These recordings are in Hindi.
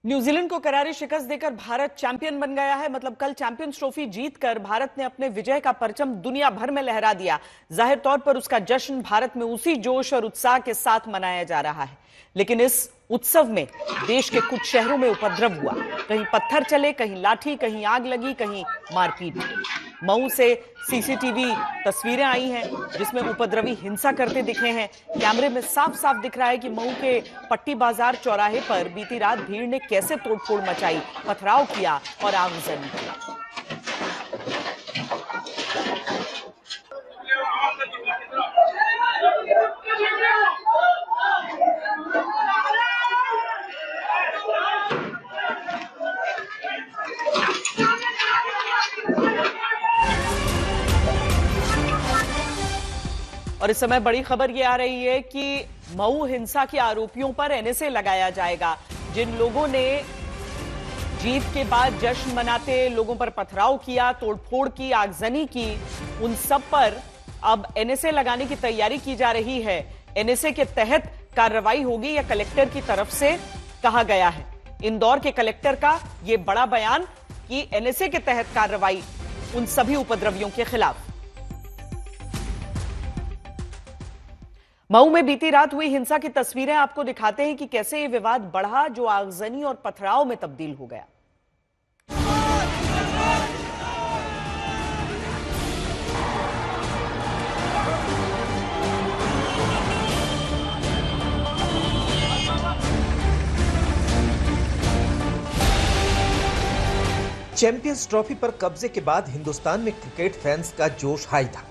न्यूजीलैंड को करारी शिकस्त देकर भारत चैंपियन बन गया है। मतलब कल चैंपियंस ट्रॉफी जीतकर भारत ने अपने विजय का परचम दुनिया भर में लहरा दिया। जाहिर तौर पर उसका जश्न भारत में उसी जोश और उत्साह के साथ मनाया जा रहा है, लेकिन इस उत्सव में देश के कुछ शहरों में उपद्रव हुआ। कहीं पत्थर चले, कहीं लाठी, कहीं आग लगी, कहीं मारपीट। मऊ से सीसीटीवी तस्वीरें आई हैं जिसमें उपद्रवी हिंसा करते दिखे हैं। कैमरे में साफ साफ दिख रहा है कि मऊ के पट्टी बाजार चौराहे पर बीती रात भीड़ ने कैसे तोड़फोड़ मचाई, पथराव किया और आगजनी की। और इस समय बड़ी खबर यह आ रही है कि मऊ हिंसा के आरोपियों पर एनएसए लगाया जाएगा। जिन लोगों ने जीत के बाद जश्न मनाते लोगों पर पथराव किया, तोड़फोड़ की, आगजनी की, उन सब पर अब एनएसए लगाने की तैयारी की जा रही है। एनएसए के तहत कार्रवाई होगी, या कलेक्टर की तरफ से कहा गया है। इंदौर के कलेक्टर का यह बड़ा बयान कि एनएसए के तहत कार्रवाई उन सभी उपद्रवियों के खिलाफ। मऊ में बीती रात हुई हिंसा की तस्वीरें आपको दिखाते हैं कि कैसे ये विवाद बढ़ा, जो आगजनी और पथराव में तब्दील हो गया। चैंपियंस ट्रॉफी पर कब्जे के बाद हिंदुस्तान में क्रिकेट फैंस का जोश हाई था।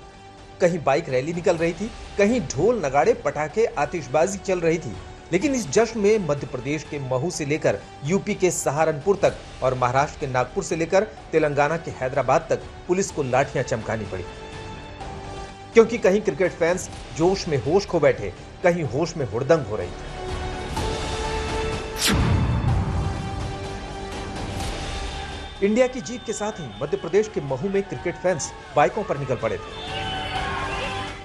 कहीं बाइक रैली निकल रही थी, कहीं ढोल नगाड़े पटाखे आतिशबाजी चल रही थी। लेकिन इस जश्न में मध्य प्रदेश के महू से लेकर यूपी के सहारनपुर तक और महाराष्ट्र के नागपुर से लेकर तेलंगाना के हैदराबाद तक पुलिस को लाठियां चमकानी पड़ी, क्योंकि कहीं क्रिकेट फैंस जोश में होश खो बैठे, कहीं होश में हुड़दंग हो रही थी। इंडिया की जीत के साथ ही मध्य प्रदेश के महू में क्रिकेट फैंस बाइकों पर निकल पड़े थे।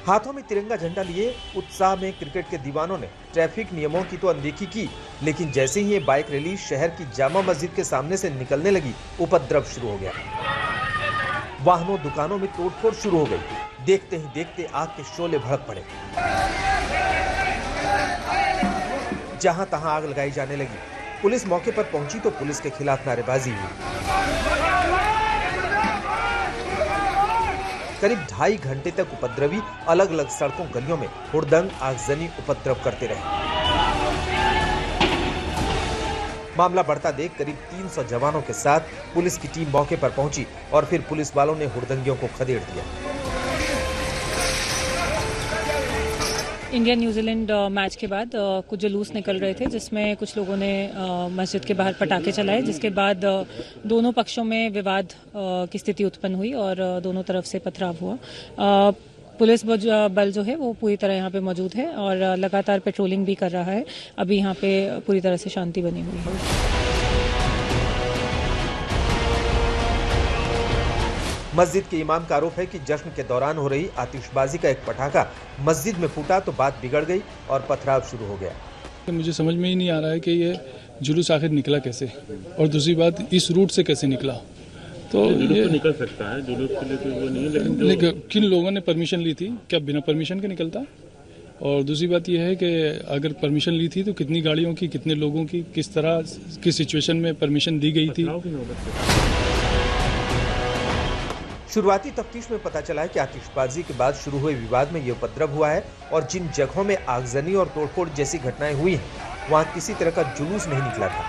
हाथों में तिरंगा झंडा लिए उत्साह में क्रिकेट के दीवानों ने ट्रैफिक नियमों की तो अनदेखी की, लेकिन जैसे ही ये बाइक रैली शहर की जामा मस्जिद के सामने से निकलने लगी, उपद्रव शुरू हो गया। वाहनों, दुकानों में तोड़फोड़ शुरू हो गई। देखते ही देखते आग के शोले भड़क पड़े। जहां तहां आग लगाई जाने लगी। पुलिस मौके पर पहुंची तो पुलिस के खिलाफ नारेबाजी हुई। करीब 2.5 घंटे तक उपद्रवी अलग अलग सड़कों, गलियों में हुड़दंग, आगजनी, उपद्रव करते रहे। मामला बढ़ता देख करीब 300 जवानों के साथ पुलिस की टीम मौके पर पहुंची और फिर पुलिस वालों ने हुड़दंगियों को खदेड़ दिया। इंडिया न्यूजीलैंड मैच के बाद कुछ जुलूस निकल रहे थे, जिसमें कुछ लोगों ने मस्जिद के बाहर पटाखे चलाए, जिसके बाद दोनों पक्षों में विवाद की स्थिति उत्पन्न हुई और दोनों तरफ से पथराव हुआ। पुलिस बल जो है वो पूरी तरह यहाँ पे मौजूद है और लगातार पेट्रोलिंग भी कर रहा है। अभी यहाँ पे पूरी तरह से शांति बनी हुई है। मस्जिद के इमाम का आरोप है कि जश्न के दौरान हो रही आतिशबाजी का एक पटाखा मस्जिद में फूटा तो बात बिगड़ गई और पथराव शुरू हो गया। मुझे समझ में ही नहीं आ रहा है कि ये जुलूस आखिर निकला कैसे, और दूसरी बात इस रूट से कैसे निकला। तो ये तो निकल सकता है, जुलूस के लिए तो वो नहीं है, लेकिन किन लोगों ने परमिशन ली थी, क्या बिना परमिशन के निकलता? और दूसरी बात यह है कि अगर परमिशन ली थी तो कितनी गाड़ियों की, कितने लोगों की, किस तरह, किस सिचुएशन में परमिशन दी गई थी। शुरुआती तफ्तीश में पता चला है कि आतिशबाजी के बाद शुरू हुए विवाद में ये उपद्रव हुआ है और जिन जगहों में आगजनी और तोड़फोड़ जैसी घटनाएं हुई हैं, वहां किसी तरह का जुलूस नहीं निकला था।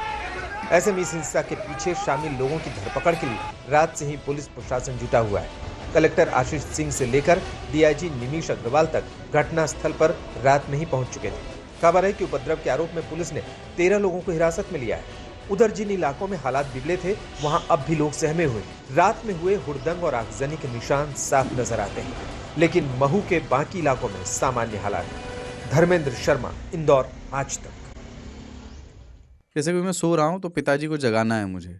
ऐसे में इस हिंसा के पीछे शामिल लोगों की धरपकड़ के लिए रात से ही पुलिस प्रशासन जुटा हुआ है। कलेक्टर आशीष सिंह से लेकर डीआईजी निमिष अग्रवाल तक घटना स्थल पर रात में ही पहुंच चुके थे। खबर है कि उपद्रव के आरोप में पुलिस ने 13 लोगों को हिरासत में लिया है। उधर जिन इलाकों में हालात बिगड़े थे, वहां अब भी लोग सहमे हुए। रात में हुए हुड़दंग और आगजनी के निशान साफ नजर आते हैं, लेकिन महू के बाकी इलाकों में सामान्य हालात हैं। धर्मेंद्र शर्मा, इंदौर, आज तक। जैसे कि मैं सो रहा हूँ तो पिताजी को जगाना है मुझे,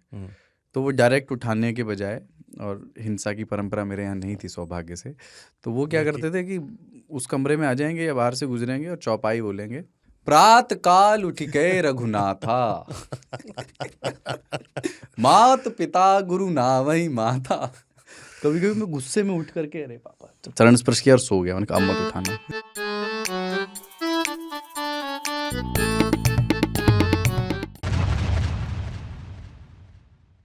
तो वो डायरेक्ट उठाने के बजाय, और हिंसा की परंपरा मेरे यहाँ नहीं थी सौभाग्य से, तो वो क्या करते थे कि उस कमरे में आ जाएंगे या बाहर से गुजरेंगे और चौपाई बोलेंगे, प्रात काल उठ के रघुनाथा, मात पिता गुरु नावई माता। कभी कभी मैं गुस्से में उठ करके अरे पापा, चरण स्पर्श किया और सो गया। मैंने कहा अब मत उठाना।